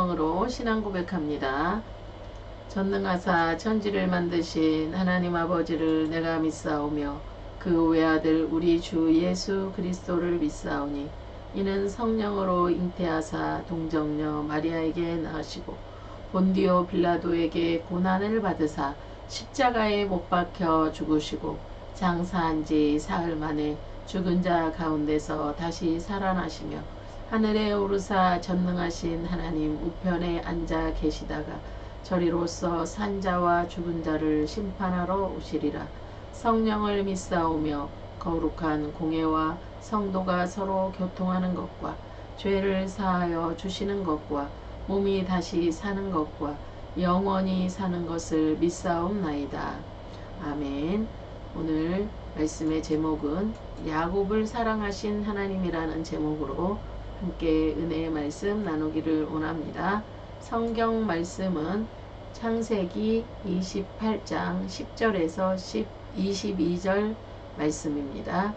성령으로 신앙 고백합니다. 전능하사 천지를 만드신 하나님 아버지를 내가 믿사오며 그 외아들 우리 주 예수 그리스도를 믿사오니 이는 성령으로 잉태하사 동정녀 마리아에게 낳으시고 본디오 빌라도에게 고난을 받으사 십자가에 못 박혀 죽으시고 장사한 지 사흘 만에 죽은 자 가운데서 다시 살아나시며 하늘에 오르사 전능하신 하나님 우편에 앉아 계시다가 저리로서 산자와 죽은 자를 심판하러 오시리라. 성령을 믿사오며 거룩한 공회와 성도가 서로 교통하는 것과 죄를 사하여 주시는 것과 몸이 다시 사는 것과 영원히 사는 것을 믿사옵나이다. 아멘. 오늘 말씀의 제목은 야곱을 사랑하신 하나님이라는 제목으로 함께 은혜의 말씀 나누기를 원합니다. 성경 말씀은 창세기 28장 10절에서 22절 말씀입니다.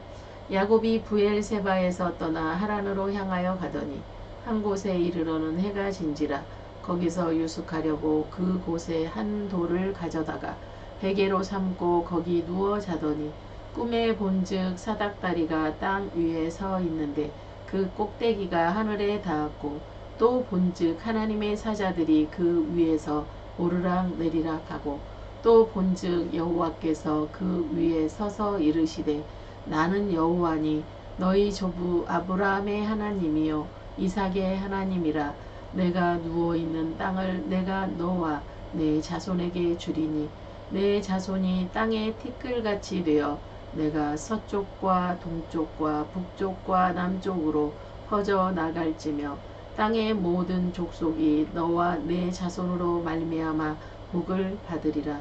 야곱이 부엘세바에서 떠나 하란으로 향하여 가더니 한 곳에 이르러는 해가 진지라. 거기서 유숙하려고 그 곳에 한 돌을 가져다가 베개로 삼고 거기 누워 자더니 꿈에 본즉 사닥다리가 땅 위에 서 있는데 그 꼭대기가 하늘에 닿았고 또 본즉 하나님의 사자들이 그 위에서 오르락 내리락 하고 또 본즉 여호와께서 그 위에 서서 이르시되 나는 여호와니 너희 조부 아브라함의 하나님이요 이삭의 하나님이라. 내가 누워있는 땅을 내가 너와 내 자손에게 주리니 내 자손이 땅의 티끌같이 되어 내가 서쪽과 동쪽과 북쪽과 남쪽으로 퍼져 나갈지며 땅의 모든 족속이 너와 내 자손으로 말미암아 복을 받으리라.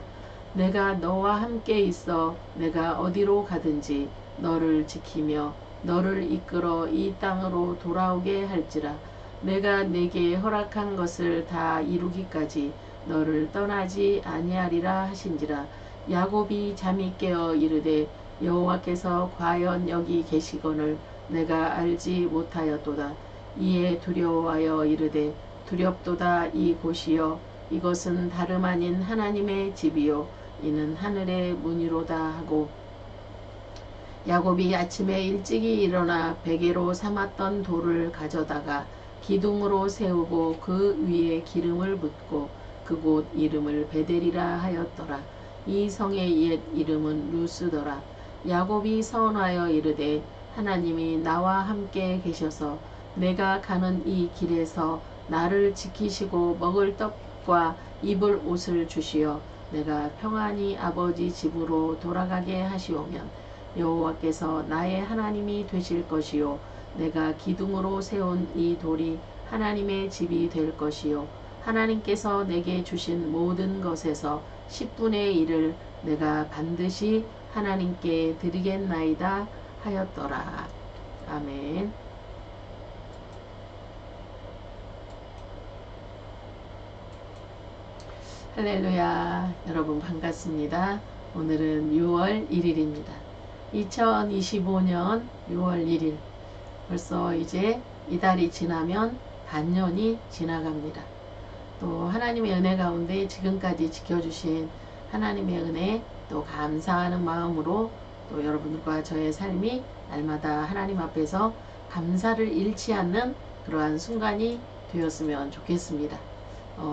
내가 너와 함께 있어 내가 어디로 가든지 너를 지키며 너를 이끌어 이 땅으로 돌아오게 할지라. 내가 내게 허락한 것을 다 이루기까지 너를 떠나지 아니하리라 하신지라. 야곱이 잠이 깨어 이르되 여호와께서 과연 여기 계시거늘 내가 알지 못하였도다. 이에 두려워하여 이르되 두렵도다. 이 곳이여 이것은 다름 아닌 하나님의 집이요 이는 하늘의 문이로다 하고 야곱이 아침에 일찍이 일어나 베개로 삼았던 돌을 가져다가 기둥으로 세우고 그 위에 기름을 붓고 그곳 이름을 베델이라 하였더라. 이 성의 옛 이름은 루스더라. 야곱이 서원하여 이르되 하나님이 나와 함께 계셔서 내가 가는 이 길에서 나를 지키시고 먹을 떡과 입을 옷을 주시어 내가 평안히 아버지 집으로 돌아가게 하시오면 여호와께서 나의 하나님이 되실 것이요 내가 기둥으로 세운 이 돌이 하나님의 집이 될 것이요 하나님께서 내게 주신 모든 것에서 10분의 1을 내가 반드시 하나님께 드리겠나이다 하였더라. 아멘. 할렐루야. 여러분 반갑습니다. 오늘은 6월 1일입니다. 2025년 6월 1일. 벌써 이제 이달이 지나면 반년이 지나갑니다. 또 하나님의 은혜 가운데 지금까지 지켜주신 하나님의 은혜 또 감사하는 마음으로 또 여러분들과 저의 삶이 날마다 하나님 앞에서 감사를 잃지 않는 그러한 순간이 되었으면 좋겠습니다.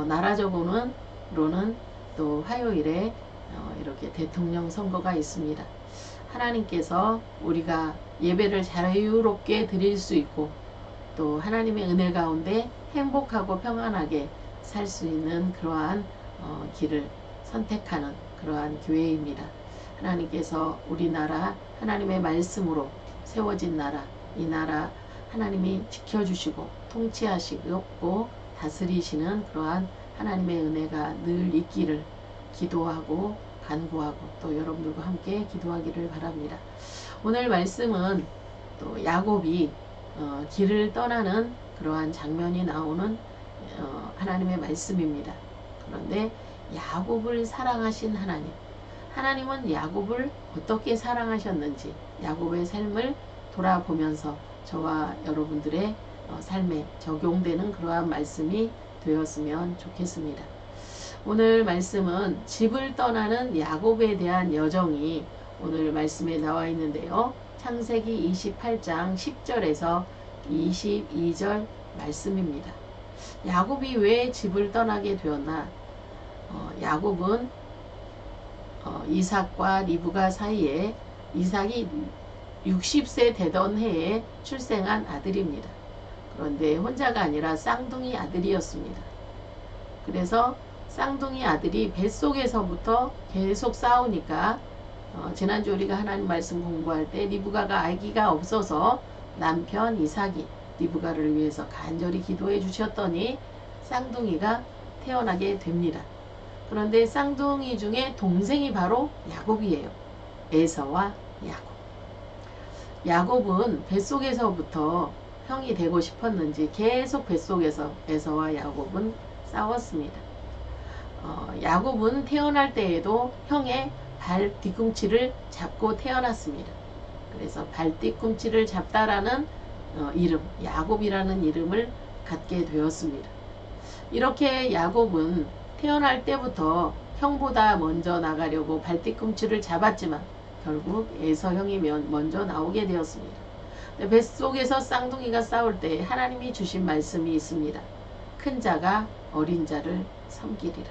나라적으로는 또 화요일에 이렇게 대통령 선거가 있습니다. 하나님께서 우리가 예배를 자유롭게 드릴 수 있고 또 하나님의 은혜 가운데 행복하고 평안하게 살 수 있는 그러한 길을 선택하는 그러한 교회입니다. 하나님께서 우리나라 하나님의 말씀으로 세워진 나라, 이 나라 하나님이 지켜주시고 통치하시고 다스리시는 그러한 하나님의 은혜가 늘 있기를 기도하고 간구하고 또 여러분들과 함께 기도하기를 바랍니다. 오늘 말씀은 또 야곱이 길을 떠나는 그러한 장면이 나오는 하나님의 말씀입니다. 그런데 야곱을 사랑하신 하나님은 야곱을 어떻게 사랑하셨는지 야곱의 삶을 돌아보면서 저와 여러분들의 삶에 적용되는 그러한 말씀이 되었으면 좋겠습니다. 오늘 말씀은 집을 떠나는 야곱에 대한 여정이 오늘 말씀에 나와 있는데요. 창세기 28장 10절에서 22절 말씀입니다. 야곱이 왜 집을 떠나게 되었나? 야곱은 이삭과 리브가 사이에 이삭이 60세 되던 해에 출생한 아들입니다. 그런데 혼자가 아니라 쌍둥이 아들이었습니다. 그래서 쌍둥이 아들이 뱃속에서부터 계속 싸우니까 지난주 우리가 하나님 말씀 공부할 때 리브가가 아기가 없어서 남편 이삭이 리브가를 위해서 간절히 기도해 주셨더니 쌍둥이가 태어나게 됩니다. 그런데 쌍둥이 중에 동생이 바로 야곱이에요. 에서와 야곱. 야곱은 뱃속에서부터 형이 되고 싶었는지 계속 뱃속에서 에서와 야곱은 싸웠습니다. 야곱은 태어날 때에도 형의 발 뒤꿈치를 잡고 태어났습니다. 그래서 발 뒤꿈치를 잡다라는 이름, 야곱이라는 이름을 갖게 되었습니다. 이렇게 야곱은 태어날 때부터 형보다 먼저 나가려고 발 뒤꿈치를 잡았지만 결국 에서 형이 먼저 나오게 되었습니다. 뱃속에서 쌍둥이가 싸울 때 하나님이 주신 말씀이 있습니다. 큰 자가 어린 자를 섬기리라.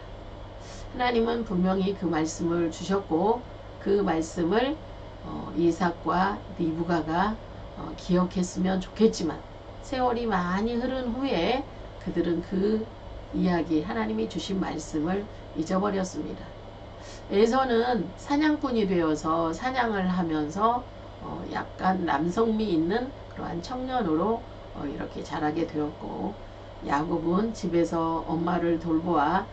하나님은 분명히 그 말씀을 주셨고 그 말씀을 이삭과 리브가가 기억했으면 좋겠지만 세월이 많이 흐른 후에 그들은 그 이야기 하나님이 주신 말씀을 잊어버렸습니다. 에서는 사냥꾼이 되어서 사냥을 하면서 약간 남성미 있는 그러한 청년으로 이렇게 자라게 되었고 야곱은 집에서 엄마를 돌보아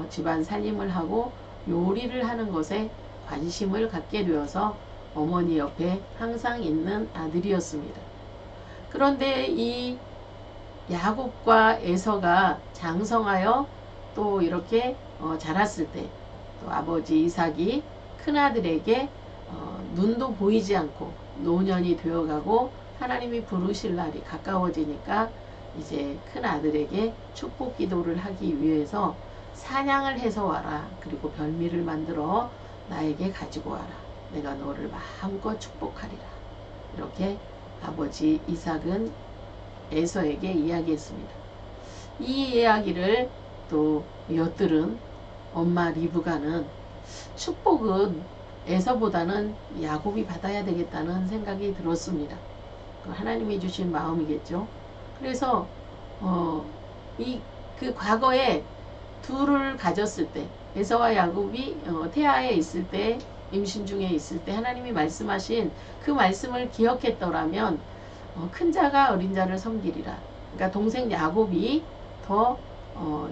집안 살림을 하고 요리를 하는 것에 관심을 갖게 되어서 어머니 옆에 항상 있는 아들이었습니다. 그런데 이 야곱과 에서가 장성하여 또 이렇게 자랐을 때 또 아버지 이삭이 큰아들에게 눈도 보이지 않고 노년이 되어가고 하나님이 부르실 날이 가까워지니까 이제 큰아들에게 축복 기도를 하기 위해서 사냥을 해서 와라. 그리고 별미를 만들어 나에게 가지고 와라. 내가 너를 마음껏 축복하리라. 이렇게 아버지 이삭은 에서에게 이야기했습니다. 이 이야기를 또 엿들은 엄마 리브가는 축복은 에서보다는 야곱이 받아야 되겠다는 생각이 들었습니다. 하나님이 주신 마음이겠죠. 그래서 그 과거에 둘을 가졌을 때 에서와 야곱이 태아에 있을 때 임신 중에 있을 때 하나님이 말씀하신 그 말씀을 기억했더라면 큰 자가 어린 자를 섬기리라. 그러니까 동생 야곱이 더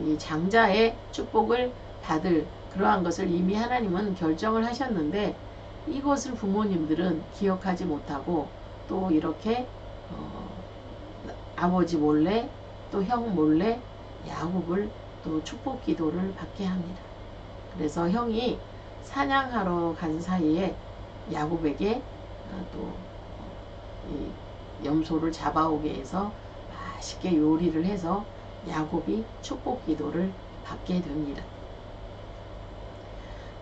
이 장자의 축복을 받을 그러한 것을 이미 하나님은 결정을 하셨는데 이것을 부모님들은 기억하지 못하고 또 이렇게 아버지 몰래 또 형 몰래 야곱을 또 축복 기도를 받게 합니다. 그래서 형이 사냥하러 간 사이에 야곱에게 또 염소를 잡아오게 해서 맛있게 요리를 해서 야곱이 축복 기도를 받게 됩니다.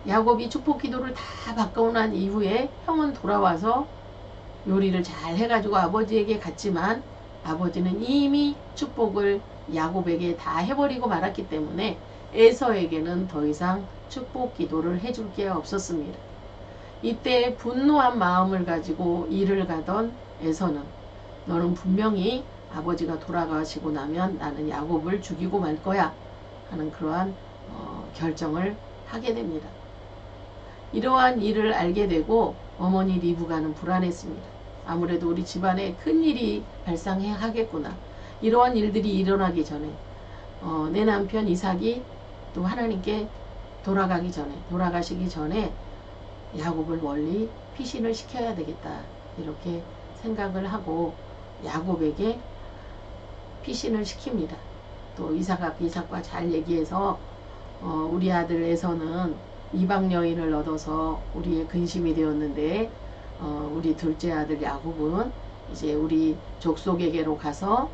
야곱이 축복 기도를 다 받고 난 이후에 형은 돌아와서 요리를 잘 해가지고 아버지에게 갔지만 아버지는 이미 축복을 야곱에게 다 해버리고 말았기 때문에 에서에게는 더 이상 축복 기도를 해줄 게 없었습니다. 이때 분노한 마음을 가지고 일을 가던 에서는 너는 분명히 아버지가 돌아가시고 나면 나는 야곱을 죽이고 말 거야 하는 그러한 결정을 하게 됩니다. 이러한 일을 알게 되고 어머니 리브가는 불안했습니다. 아무래도 우리 집안에 큰일이 발생하겠구나. 이러한 일들이 일어나기 전에 내 남편 이삭이 또 하나님께 돌아가시기 전에 야곱을 멀리 피신을 시켜야 되겠다. 이렇게 생각을 하고 야곱에게 피신을 시킵니다. 또 이삭과 잘 얘기해서 우리 아들 에서는 이방 여인을 얻어서 우리의 근심이 되었는데 우리 둘째 아들 야곱은 이제 우리 족속에게로 가서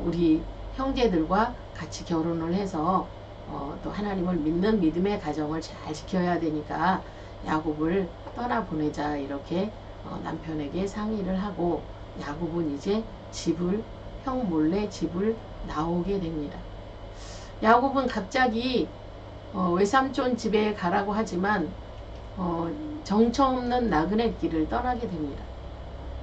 우리 형제들과 같이 결혼을 해서 또 하나님을 믿는 믿음의 가정을 잘 지켜야 되니까 야곱을 떠나보내자 이렇게 남편에게 상의를 하고 야곱은 이제 형 몰래 집을 나오게 됩니다. 야곱은 갑자기 외삼촌 집에 가라고 하지만 정처 없는 나그네 길을 떠나게 됩니다.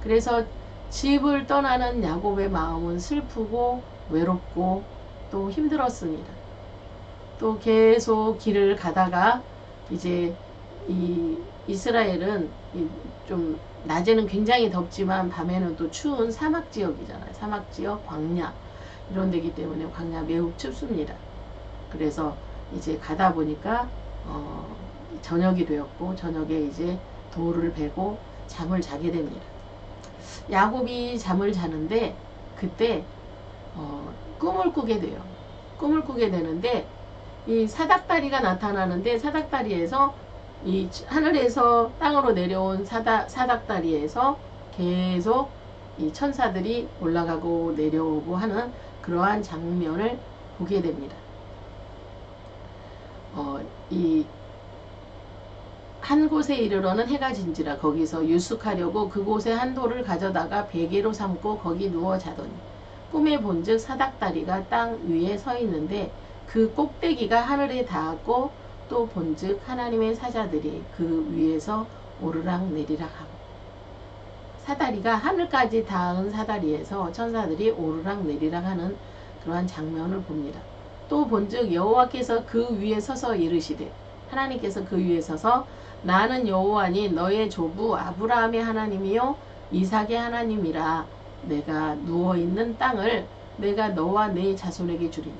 그래서 집을 떠나는 야곱의 마음은 슬프고 외롭고 또 힘들었습니다. 또 계속 길을 가다가 이제 이 이스라엘은 좀 낮에는 굉장히 덥지만 밤에는 또 추운 사막 지역이잖아요. 사막 지역, 광야 이런 데기 때문에 광야 매우 춥습니다. 그래서 이제 가다 보니까 저녁이 되었고 저녁에 이제 돌을 베고 잠을 자게 됩니다. 야곱이 잠을 자는데 그때 꿈을 꾸게 돼요. 꿈을 꾸게 되는데 이 사닥다리가 나타나는데 사닥다리에서 이 하늘에서 땅으로 내려온 사닥다리에서 계속 이 천사들이 올라가고 내려오고 하는 그러한 장면을 보게 됩니다. 이 한 곳에 이르러는 해가 진지라 거기서 유숙하려고 그곳에 한 돌을 가져다가 베개로 삼고 거기 누워 자더니 꿈에 본즉 사닥다리가 땅 위에 서 있는데 그 꼭대기가 하늘에 닿았고 또 본즉 하나님의 사자들이 그 위에서 오르락 내리락 하고 사다리가 하늘까지 닿은 사다리에서 천사들이 오르락 내리락 하는 그러한 장면을 봅니다. 또 본즉 여호와께서 그 위에 서서 이르시되 하나님께서 그 위에 서서 나는 여호와니 너의 조부 아브라함의 하나님이요 이삭의 하나님이라 내가 누워있는 땅을 내가 너와 네 자손에게 주리니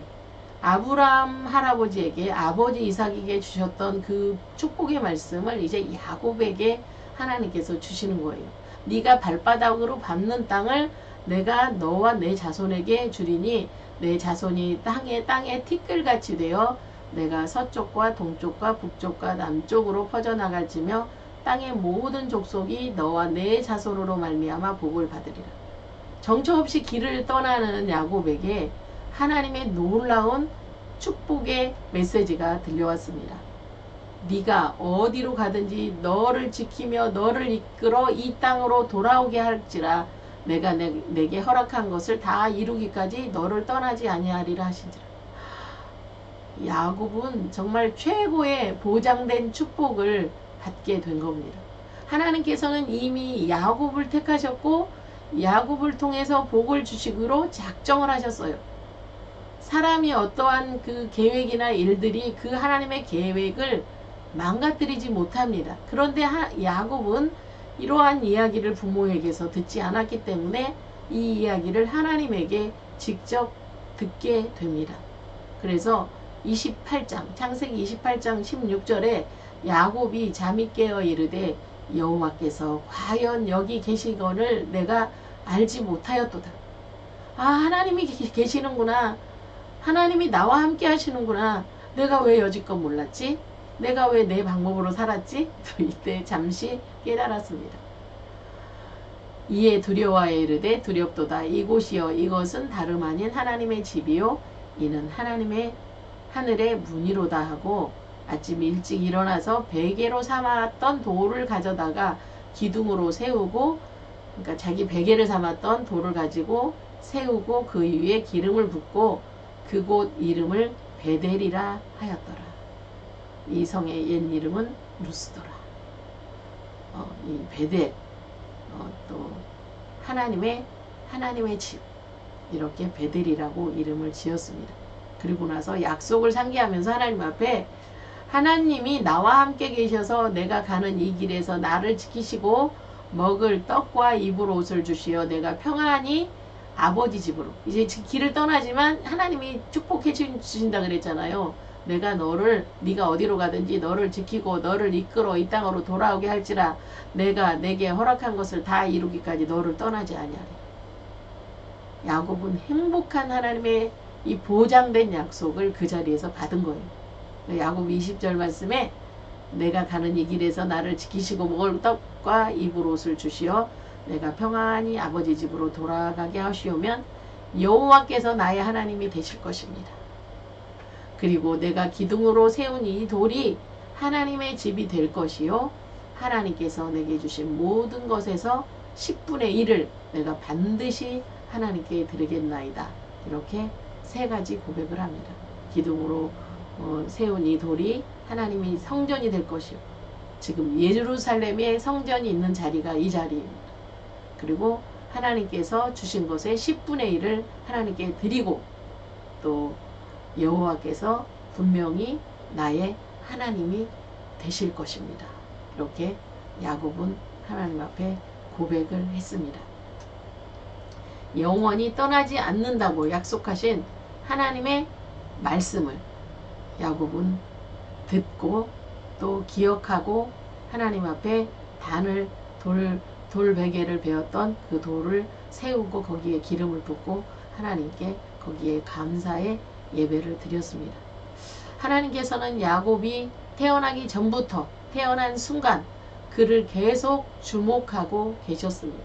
아브라함 할아버지에게 아버지 이삭에게 주셨던 그 축복의 말씀을 이제 야곱에게 하나님께서 주시는 거예요. 네가 발바닥으로 밟는 땅을 내가 너와 내 자손에게 주리니 내 자손이 땅에 티끌같이 되어 내가 서쪽과 동쪽과 북쪽과 남쪽으로 퍼져나갈지며 땅의 모든 족속이 너와 내 자손으로 말미암아 복을 받으리라. 정처 없이 길을 떠나는 야곱에게 하나님의 놀라운 축복의 메시지가 들려왔습니다. 네가 어디로 가든지 너를 지키며 너를 이끌어 이 땅으로 돌아오게 할지라 내가 내게 허락한 것을 다 이루기까지 너를 떠나지 아니하리라 하시니라. 야곱은 정말 최고의 보장된 축복을 받게 된 겁니다. 하나님께서는 이미 야곱을 택하셨고 야곱을 통해서 복을 주시기로 작정을 하셨어요. 사람이 어떠한 그 계획이나 일들이 그 하나님의 계획을 망가뜨리지 못합니다. 그런데 야곱은 이러한 이야기를 부모에게서 듣지 않았기 때문에 이 이야기를 하나님에게 직접 듣게 됩니다. 그래서 28장 창세기 28장 16절에 야곱이 잠이 깨어 이르되 여호와께서 과연 여기 계시거늘 내가 알지 못하였도다. 아, 하나님이 계시는구나. 하나님이 나와 함께 하시는구나. 내가 왜 여지껏 몰랐지? 내가 왜 내 방법으로 살았지? 또 이때 잠시 깨달았습니다. 이에 두려워하여 이르되 두렵도다. 이곳이여 이것은 다름 아닌 하나님의 집이요 이는 하늘의 문이로다 하고 아침 일찍 일어나서 베개로 삼았던 돌을 가져다가 기둥으로 세우고 그러니까 자기 베개를 삼았던 돌을 가지고 세우고 그 위에 기름을 붓고 그곳 이름을 베델이라 하였더라. 이 성의 옛 이름은 루스더라. 이 베델 또 하나님의 집 이렇게 베델이라고 이름을 지었습니다. 그리고 나서 약속을 상기하면서 하나님 앞에 하나님이 나와 함께 계셔서 내가 가는 이 길에서 나를 지키시고 먹을 떡과 입을 옷을 주시어 내가 평안히 아버지 집으로 이제 길을 떠나지만 하나님이 축복해 주신다 그랬잖아요. 내가 네가 어디로 가든지 너를 지키고 너를 이끌어 이 땅으로 돌아오게 할지라 내가 내게 허락한 것을 다 이루기까지 너를 떠나지 아니하리라. 야곱은 행복한 하나님의 이 보장된 약속을 그 자리에서 받은 거예요. 야곱 20절 말씀에 내가 가는 이 길에서 나를 지키시고 먹을 떡과 입을 옷을 주시어 내가 평안히 아버지 집으로 돌아가게 하시오면 여호와께서 나의 하나님이 되실 것입니다. 그리고 내가 기둥으로 세운 이 돌이 하나님의 집이 될 것이요 하나님께서 내게 주신 모든 것에서 10분의 1을 내가 반드시 하나님께 드리겠나이다. 이렇게 세 가지 고백을 합니다. 기둥으로 세운 이 돌이 하나님의 성전이 될 것이요. 지금 예루살렘에 성전이 있는 자리가 이 자리입니다. 그리고 하나님께서 주신 것의 10분의 1을 하나님께 드리고 또 여호와께서 분명히 나의 하나님이 되실 것입니다. 이렇게 야곱은 하나님 앞에 고백을 했습니다. 영원히 떠나지 않는다고 약속하신 하나님의 말씀을 야곱은 듣고 또 기억하고 하나님 앞에 돌베개를 베었던 그 돌을 세우고 거기에 기름을 붓고 하나님께 거기에 감사의 예배를 드렸습니다. 하나님께서는 야곱이 태어나기 전부터 태어난 순간 그를 계속 주목하고 계셨습니다.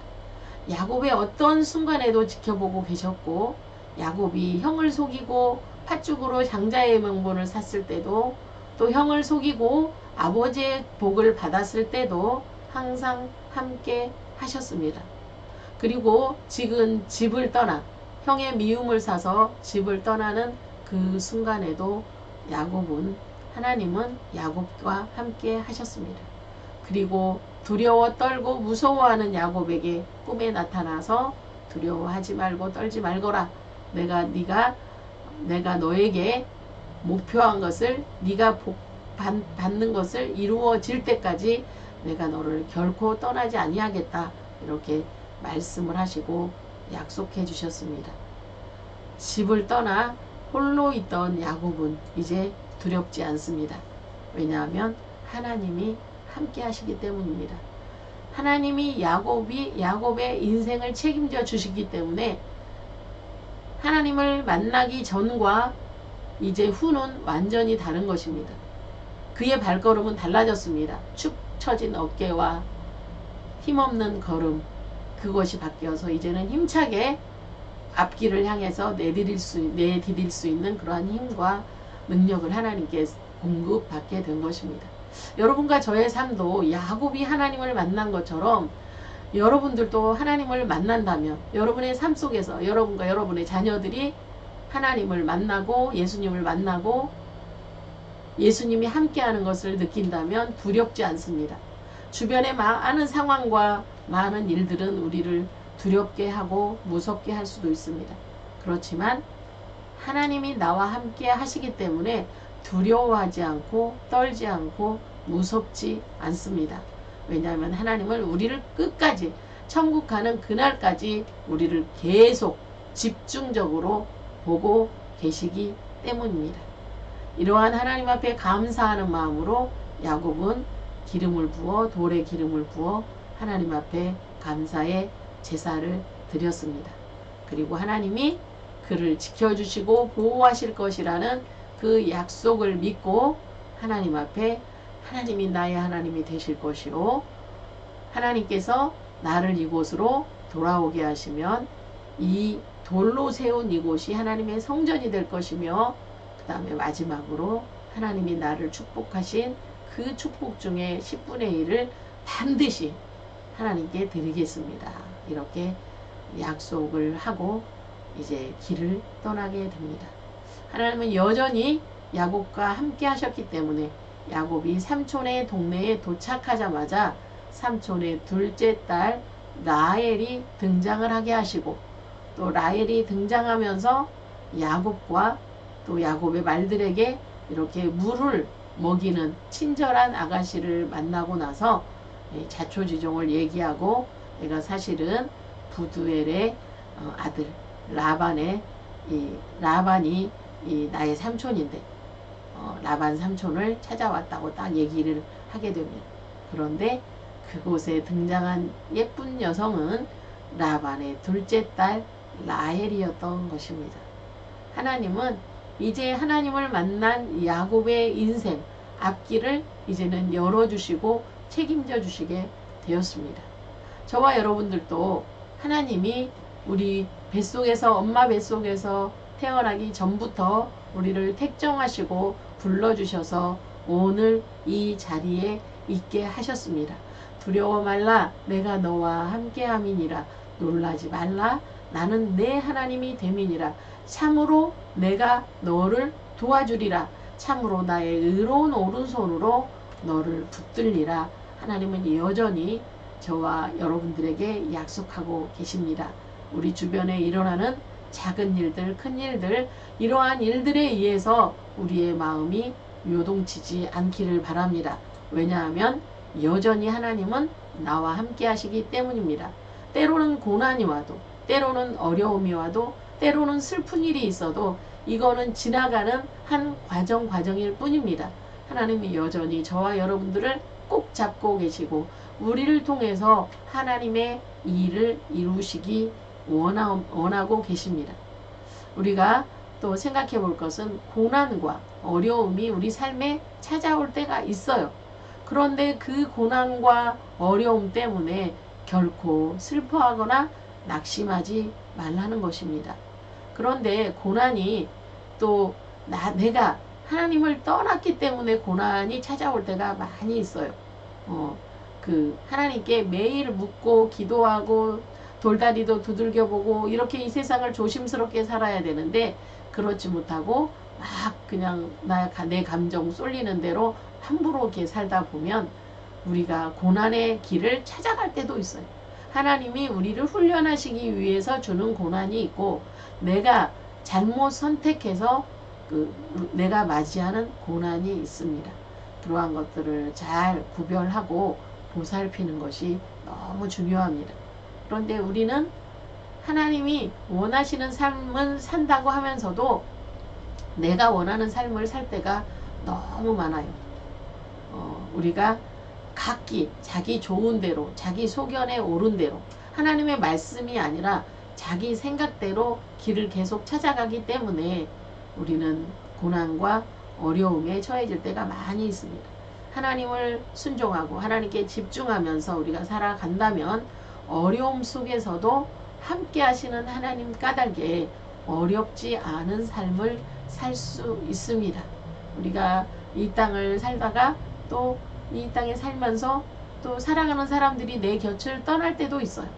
야곱의 어떤 순간에도 지켜보고 계셨고 야곱이 형을 속이고 팥죽으로 장자의 명분을 샀을 때도 또 형을 속이고 아버지의 복을 받았을 때도 항상 함께 하셨습니다. 그리고 지금 집을 떠나 형의 미움을 사서 집을 떠나는 그 순간에도 하나님은 야곱과 함께 하셨습니다. 그리고 두려워 떨고 무서워하는 야곱에게 꿈에 나타나서 두려워하지 말고 떨지 말거라. 내가 너에게 목표한 것을 네가 받는 것을 이루어질 때까지 내가 너를 결코 떠나지 아니하겠다. 이렇게 말씀을 하시고 약속해 주셨습니다. 집을 떠나 홀로 있던 야곱은 이제 두렵지 않습니다. 왜냐하면 하나님이 함께 하시기 때문입니다. 하나님이 야곱의 인생을 책임져 주시기 때문에 하나님을 만나기 전과 이제 후는 완전히 다른 것입니다. 그의 발걸음은 달라졌습니다. 축 처진 어깨와 힘없는 걸음, 그것이 바뀌어서 이제는 힘차게 앞길을 향해서 내디딜 수 있는 그러한 힘과 능력을 하나님께 공급받게 된 것입니다. 여러분과 저의 삶도 야곱이 하나님을 만난 것처럼 여러분들도 하나님을 만난다면 여러분의 삶 속에서 여러분과 여러분의 자녀들이 하나님을 만나고 예수님을 만나고 예수님이 함께하는 것을 느낀다면 두렵지 않습니다. 주변의 많은 상황과 많은 일들은 우리를 두렵게 하고 무섭게 할 수도 있습니다. 그렇지만 하나님이 나와 함께 하시기 때문에 두려워하지 않고 떨지 않고 무섭지 않습니다. 왜냐하면 하나님은 우리를 끝까지 천국 가는 그날까지 우리를 계속 집중적으로 보고 계시기 때문입니다. 이러한 하나님 앞에 감사하는 마음으로 야곱은 돌에 기름을 부어 하나님 앞에 감사의 제사를 드렸습니다. 그리고 하나님이 그를 지켜주시고 보호하실 것이라는 그 약속을 믿고 하나님 앞에 하나님이 나의 하나님이 되실 것이요 하나님께서 나를 이곳으로 돌아오게 하시면 이 돌로 세운 이곳이 하나님의 성전이 될 것이며 그 다음에 마지막으로 하나님이 나를 축복하신 그 축복 중에 10분의 1을 반드시 하나님께 드리겠습니다. 이렇게 약속을 하고 이제 길을 떠나게 됩니다. 하나님은 여전히 야곱과 함께 하셨기 때문에 야곱이 삼촌의 동네에 도착하자마자 삼촌의 둘째 딸 라헬이 등장을 하게 하시고 또 라헬이 등장하면서 야곱과 또 야곱의 말들에게 이렇게 물을 먹이는 친절한 아가씨를 만나고 나서 자초지종을 얘기하고 내가 사실은 부두엘의 아들 라반이 나의 삼촌인데 라반 삼촌을 찾아왔다고 딱 얘기를 하게 됩니다. 그런데 그곳에 등장한 예쁜 여성은 라반의 둘째 딸 라헬이었던 것입니다. 하나님은 이제 하나님을 만난 야곱의 인생 앞길을 이제는 열어주시고 책임져 주시게 되었습니다. 저와 여러분들도 하나님이 우리 뱃속에서 엄마 뱃속에서 태어나기 전부터 우리를 택정하시고 불러주셔서 오늘 이 자리에 있게 하셨습니다. 두려워 말라 내가 너와 함께함이니라. 놀라지 말라 나는 내 하나님이 됨이니라. 참으로 내가 너를 도와주리라. 참으로 나의 의로운 오른손으로 너를 붙들리라. 하나님은 여전히 저와 여러분들에게 약속하고 계십니다. 우리 주변에 일어나는 작은 일들, 큰 일들, 이러한 일들에 의해서 우리의 마음이 요동치지 않기를 바랍니다. 왜냐하면 여전히 하나님은 나와 함께 하시기 때문입니다. 때로는 고난이 와도, 때로는 어려움이 와도, 때로는 슬픈 일이 있어도 이거는 지나가는 한 과정일 뿐입니다. 하나님이 여전히 저와 여러분들을 꼭 잡고 계시고 우리를 통해서 하나님의 일을 이루시기 원하고 계십니다. 우리가 또 생각해 볼 것은 고난과 어려움이 우리 삶에 찾아올 때가 있어요. 그런데 그 고난과 어려움 때문에 결코 슬퍼하거나 낙심하지 말라는 것입니다. 그런데 고난이 또 내가 하나님을 떠났기 때문에 고난이 찾아올 때가 많이 있어요. 하나님께 매일 묻고 기도하고 돌다리도 두들겨보고 이렇게 이 세상을 조심스럽게 살아야 되는데 그렇지 못하고 막 그냥 내 감정 쏠리는 대로 함부로 이렇게 살다 보면 우리가 고난의 길을 찾아갈 때도 있어요. 하나님이 우리를 훈련하시기 위해서 주는 고난이 있고 내가 잘못 선택해서 내가 맞이하는 고난이 있습니다. 그러한 것들을 잘 구별하고 보살피는 것이 너무 중요합니다. 그런데 우리는 하나님이 원하시는 삶은 산다고 하면서도 내가 원하는 삶을 살 때가 너무 많아요. 우리가 각기 자기 좋은 대로 자기 소견에 옳은 대로 하나님의 말씀이 아니라 자기 생각대로 길을 계속 찾아가기 때문에 우리는 고난과 어려움에 처해질 때가 많이 있습니다. 하나님을 순종하고 하나님께 집중하면서 우리가 살아간다면 어려움 속에서도 함께 하시는 하나님 까닭에 어렵지 않은 삶을 살 수 있습니다. 우리가 이 땅을 살다가 또 이 땅에 살면서 또 사랑하는 사람들이 내 곁을 떠날 때도 있어요.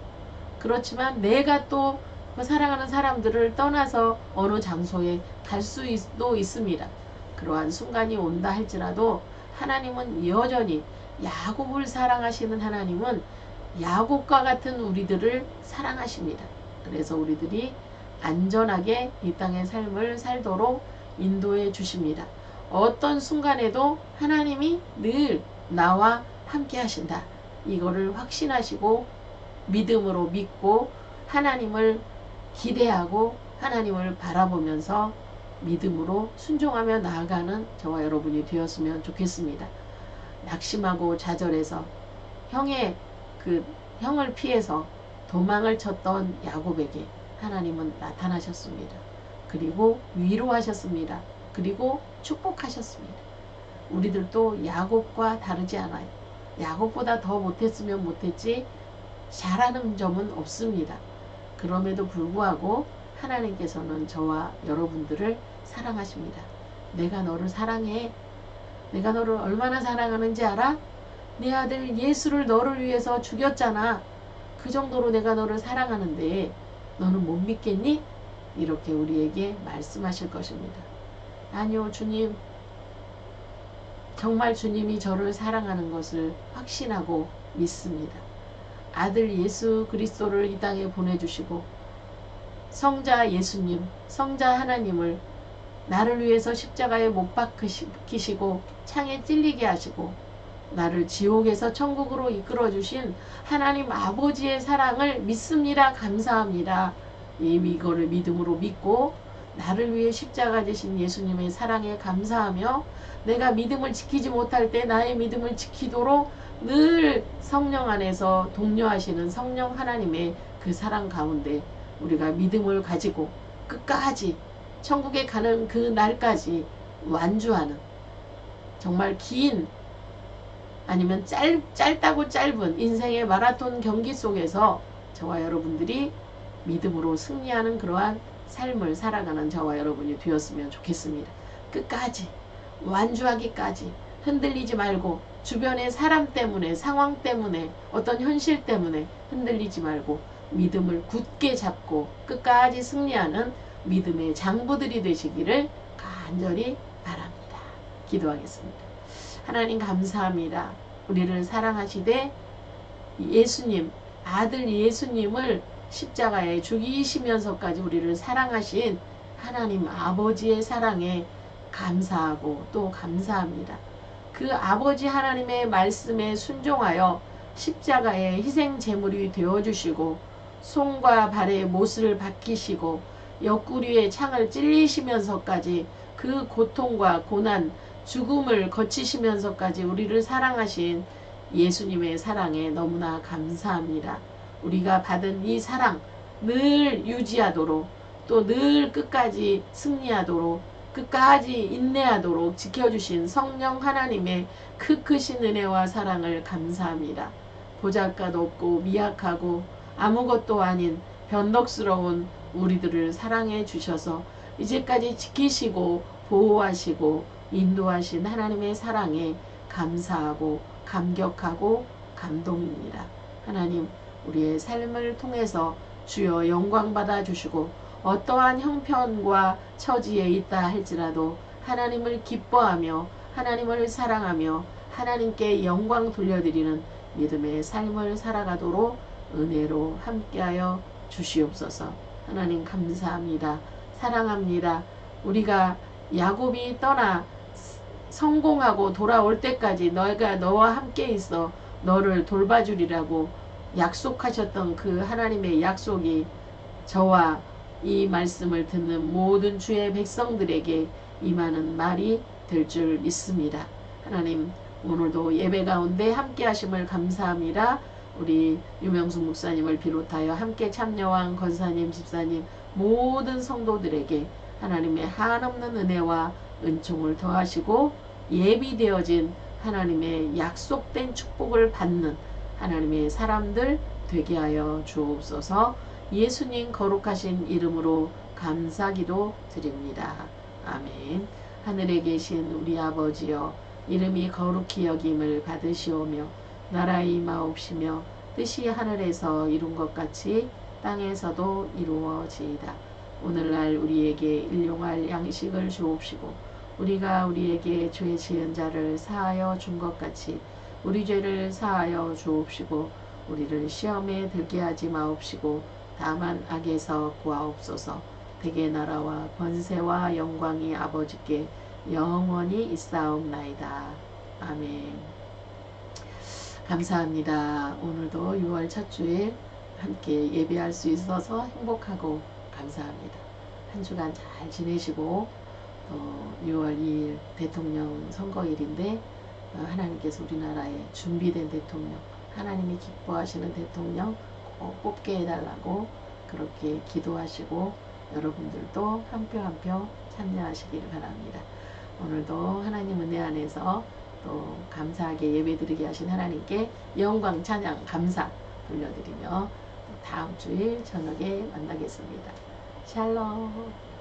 그렇지만 내가 또 그 사랑하는 사람들을 떠나서 어느 장소에 갈 수도 있습니다. 그러한 순간이 온다 할지라도 하나님은 여전히 야곱을 사랑하시는 하나님은 야곱과 같은 우리들을 사랑하십니다. 그래서 우리들이 안전하게 이 땅의 삶을 살도록 인도해 주십니다. 어떤 순간에도 하나님이 늘 나와 함께 하신다. 이거를 확신하시고 믿음으로 믿고 하나님을 기대하고 하나님을 바라보면서 믿음으로 순종하며 나아가는 저와 여러분이 되었으면 좋겠습니다. 낙심하고 좌절해서 형을 피해서 도망을 쳤던 야곱에게 하나님은 나타나셨습니다. 그리고 위로하셨습니다. 그리고 축복하셨습니다. 우리들도 야곱과 다르지 않아요. 야곱보다 더 못했으면 못했지 잘하는 점은 없습니다. 그럼에도 불구하고 하나님께서는 저와 여러분들을 사랑하십니다. 내가 너를 사랑해. 내가 너를 얼마나 사랑하는지 알아? 내 아들 예수를 너를 위해서 죽였잖아. 그 정도로 내가 너를 사랑하는데 너는 못 믿겠니? 이렇게 우리에게 말씀하실 것입니다. 아니요, 주님. 정말 주님이 저를 사랑하는 것을 확신하고 믿습니다. 아들 예수 그리스도를 이 땅에 보내주시고 성자 예수님, 성자 하나님을 나를 위해서 십자가에 못 박히시고 창에 찔리게 하시고 나를 지옥에서 천국으로 이끌어 주신 하나님 아버지의 사랑을 믿습니다. 감사합니다. 이거를 믿음으로 믿고 나를 위해 십자가 지신 예수님의 사랑에 감사하며 내가 믿음을 지키지 못할 때 나의 믿음을 지키도록 늘 성령 안에서 독려하시는 성령 하나님의 그 사랑 가운데 우리가 믿음을 가지고 끝까지 천국에 가는 그 날까지 완주하는 정말 긴 아니면 짧다고 짧은 인생의 마라톤 경기 속에서 저와 여러분들이 믿음으로 승리하는 그러한 삶을 살아가는 저와 여러분이 되었으면 좋겠습니다. 끝까지 완주하기까지 흔들리지 말고 주변의 사람 때문에 상황 때문에 어떤 현실 때문에 흔들리지 말고 믿음을 굳게 잡고 끝까지 승리하는 믿음의 장부들이 되시기를 간절히 바랍니다. 기도하겠습니다. 하나님 감사합니다. 우리를 사랑하시되 예수님 아들 예수님을 십자가에 죽이시면서까지 우리를 사랑하신 하나님 아버지의 사랑에 감사하고 또 감사합니다. 그 아버지 하나님의 말씀에 순종하여 십자가의 희생 제물이 되어주시고 손과 발에 못을 박히시고 옆구리에 창을 찔리시면서까지 그 고통과 고난 죽음을 거치시면서까지 우리를 사랑하신 예수님의 사랑에 너무나 감사합니다. 우리가 받은 이 사랑 늘 유지하도록 또 늘 끝까지 승리하도록 끝까지 인내하도록 지켜주신 성령 하나님의 크신 은혜와 사랑을 감사합니다. 보잘것 없고 미약하고 아무것도 아닌 변덕스러운 우리들을 사랑해 주셔서 이제까지 지키시고 보호하시고 인도하신 하나님의 사랑에 감사하고 감격하고 감동입니다. 하나님 우리의 삶을 통해서 주여 영광 받아 주시고 어떠한 형편과 처지에 있다 할지라도 하나님을 기뻐하며 하나님을 사랑하며 하나님께 영광 돌려드리는 믿음의 삶을 살아가도록 은혜로 함께하여 주시옵소서. 하나님 감사합니다. 사랑합니다. 우리가 야곱이 떠나 성공하고 돌아올 때까지 너가 너와 함께 있어 너를 돌봐주리라고 약속하셨던 그 하나님의 약속이 저와 이 말씀을 듣는 모든 주의 백성들에게 임하는 말이 될 줄 믿습니다. 하나님 오늘도 예배 가운데 함께 하심을 감사합니다. 우리 유명수 목사님을 비롯하여 함께 참여한 권사님, 집사님 모든 성도들에게 하나님의 한없는 은혜와 은총을 더하시고 예비되어진 하나님의 약속된 축복을 받는 하나님의 사람들 되게 하여 주옵소서. 예수님 거룩하신 이름으로 감사기도 드립니다. 아멘. 하늘에 계신 우리 아버지여 이름이 거룩히 여김을 받으시오며 나라의 임하옵시며 뜻이 하늘에서 이룬 것 같이 땅에서도 이루어지이다. 오늘날 우리에게 일용할 양식을 주옵시고 우리가 우리에게 죄 지은 자를 사하여 준 것 같이 우리 죄를 사하여 주옵시고 우리를 시험에 들게 하지 마옵시고 다만 악에서 구하옵소서. 대개 나라와 권세와 영광이 아버지께 영원히 있사옵나이다. 아멘. 감사합니다. 오늘도 6월 첫 주일 함께 예배할 수 있어서 행복하고 감사합니다. 한 주간 잘 지내시고 6월 2일 대통령 선거일인데 하나님께서 우리나라에 준비된 대통령 하나님이 기뻐하시는 대통령 꼭 뽑게 해달라고 그렇게 기도하시고 여러분들도 한 표 한 표 참여하시기를 바랍니다. 오늘도 하나님 은혜 안에서 또 감사하게 예배드리게 하신 하나님께 영광 찬양 감사 돌려드리며 다음 주일 저녁에 만나겠습니다. 샬롬.